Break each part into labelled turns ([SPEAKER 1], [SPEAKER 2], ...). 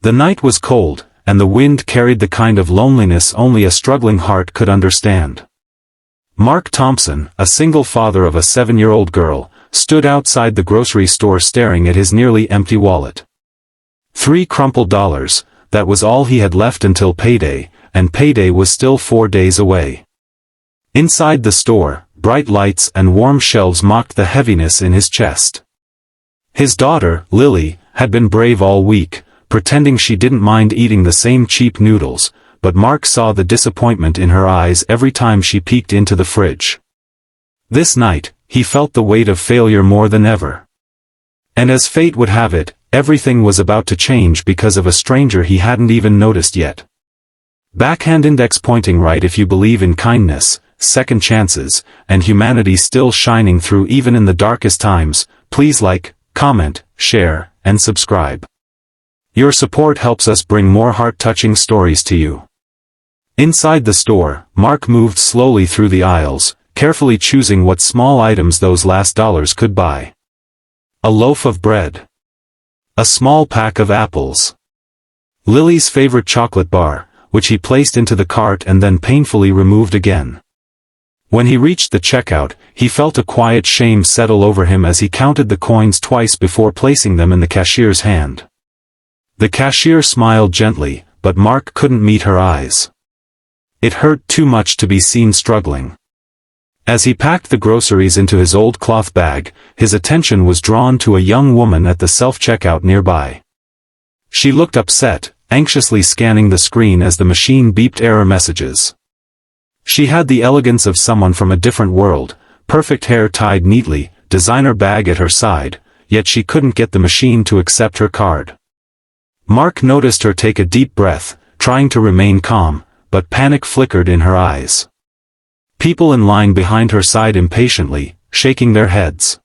[SPEAKER 1] The night was cold, and the wind carried the kind of loneliness only a struggling heart could understand. Mark Thompson, a single father of a 7-year-old girl, stood outside the grocery store staring at his nearly empty wallet. 3 crumpled dollars, that was all he had left until payday, and payday was still 4 days away. Inside the store, bright lights and warm shelves mocked the heaviness in his chest. His daughter, Lily, had been brave all week, pretending she didn't mind eating the same cheap noodles, but Mark saw the disappointment in her eyes every time she peeked into the fridge. This night, he felt the weight of failure more than ever. And as fate would have it, everything was about to change because of a stranger he hadn't even noticed yet. Backhand index pointing right if you believe in kindness, second chances, and humanity still shining through even in the darkest times. Please like, comment, share, and subscribe. Your support helps us bring more heart-touching stories to you. Inside the store, Mark moved slowly through the aisles, carefully choosing what small items those last dollars could buy. A loaf of bread. A small pack of apples. Lily's favorite chocolate bar, which he placed into the cart and then painfully removed again. When he reached the checkout, he felt a quiet shame settle over him as he counted the coins twice before placing them in the cashier's hand. The cashier smiled gently, but Mark couldn't meet her eyes. It hurt too much to be seen struggling. As he packed the groceries into his old cloth bag, his attention was drawn to a young woman at the self-checkout nearby. She looked upset, anxiously scanning the screen as the machine beeped error messages. She had the elegance of someone from a different world, perfect hair tied neatly, designer bag at her side, yet she couldn't get the machine to accept her card. Mark noticed her take a deep breath, trying to remain calm, but panic flickered in her eyes. People in line behind her sighed impatiently, shaking their heads.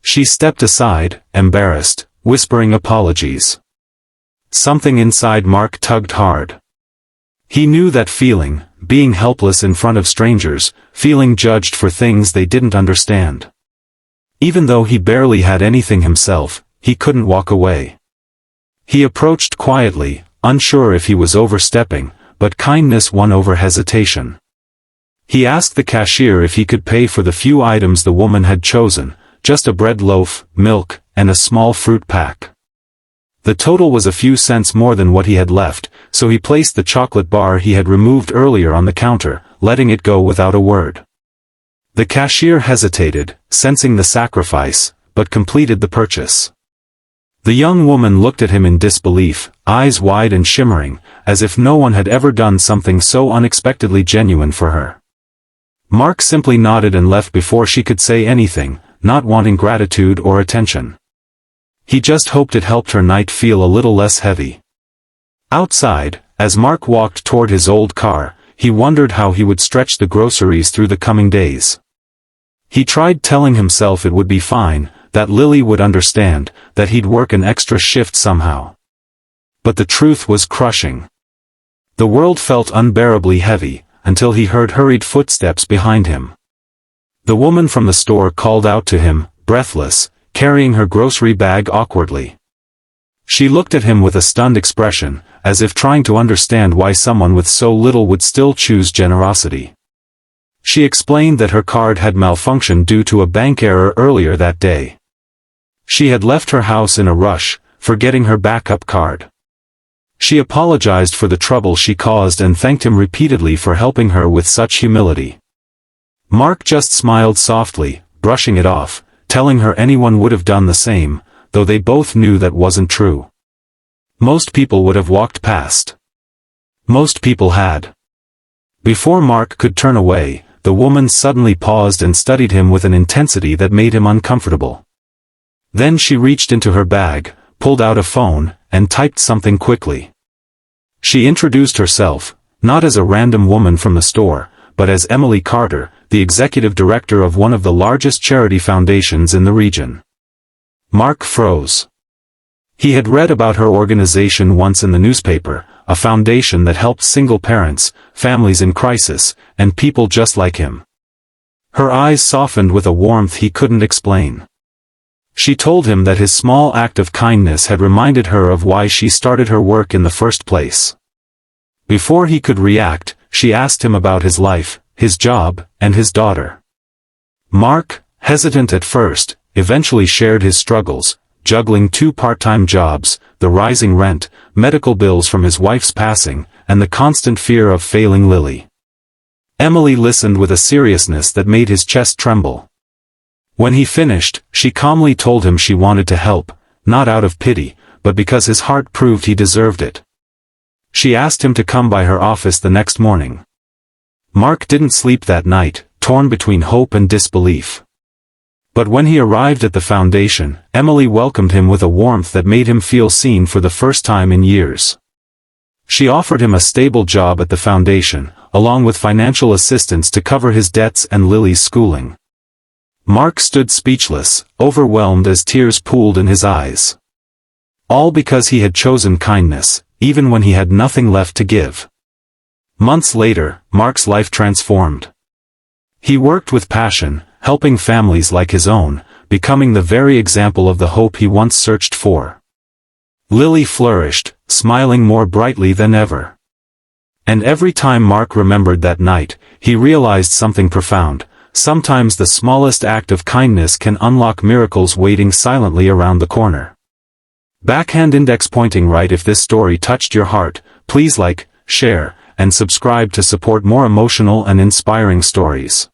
[SPEAKER 1] She stepped aside, embarrassed, whispering apologies. Something inside Mark tugged hard. He knew that feeling, being helpless in front of strangers, feeling judged for things they didn't understand. Even though he barely had anything himself, he couldn't walk away. He approached quietly, unsure if he was overstepping, but kindness won over hesitation. He asked the cashier if he could pay for the few items the woman had chosen, just a bread loaf, milk, and a small fruit pack. The total was a few cents more than what he had left, so he placed the chocolate bar he had removed earlier on the counter, letting it go without a word. The cashier hesitated, sensing the sacrifice, but completed the purchase. The young woman looked at him in disbelief, eyes wide and shimmering, as if no one had ever done something so unexpectedly genuine for her. Mark simply nodded and left before she could say anything, not wanting gratitude or attention. He just hoped it helped her night feel a little less heavy. Outside, as Mark walked toward his old car, he wondered how he would stretch the groceries through the coming days. He tried telling himself it would be fine, that Lily would understand, that he'd work an extra shift somehow. But the truth was crushing. The world felt unbearably heavy, until he heard hurried footsteps behind him. The woman from the store called out to him, breathless, carrying her grocery bag awkwardly. She looked at him with a stunned expression, as if trying to understand why someone with so little would still choose generosity. She explained that her card had malfunctioned due to a bank error earlier that day. She had left her house in a rush, forgetting her backup card. She apologized for the trouble she caused and thanked him repeatedly for helping her with such humility. Mark just smiled softly, brushing it off, telling her anyone would have done the same, though they both knew that wasn't true. Most people would have walked past. Most people had. Before Mark could turn away, the woman suddenly paused and studied him with an intensity that made him uncomfortable. Then she reached into her bag, pulled out a phone, and typed something quickly. She introduced herself, not as a random woman from the store, but as Emily Carter, the executive director of one of the largest charity foundations in the region. Mark froze. He had read about her organization once in the newspaper, a foundation that helped single parents, families in crisis, and people just like him. Her eyes softened with a warmth he couldn't explain. She told him that his small act of kindness had reminded her of why she started her work in the first place. Before he could react, she asked him about his life, his job, and his daughter. Mark, hesitant at first, eventually shared his struggles, juggling 2 part-time jobs, the rising rent, medical bills from his wife's passing, and the constant fear of failing Lily. Emily listened with a seriousness that made his chest tremble. When he finished, she calmly told him she wanted to help, not out of pity, but because his heart proved he deserved it. She asked him to come by her office the next morning. Mark didn't sleep that night, torn between hope and disbelief. But when he arrived at the foundation, Emily welcomed him with a warmth that made him feel seen for the first time in years. She offered him a stable job at the foundation, along with financial assistance to cover his debts and Lily's schooling. Mark stood speechless, overwhelmed as tears pooled in his eyes. All because he had chosen kindness, even when he had nothing left to give. Months later, Mark's life transformed. He worked with passion, helping families like his own, becoming the very example of the hope he once searched for. Lily flourished, smiling more brightly than ever. And every time Mark remembered that night, he realized something profound. Sometimes the smallest act of kindness can unlock miracles waiting silently around the corner. Backhand index pointing right. If this story touched your heart, please like, share, and subscribe to support more emotional and inspiring stories.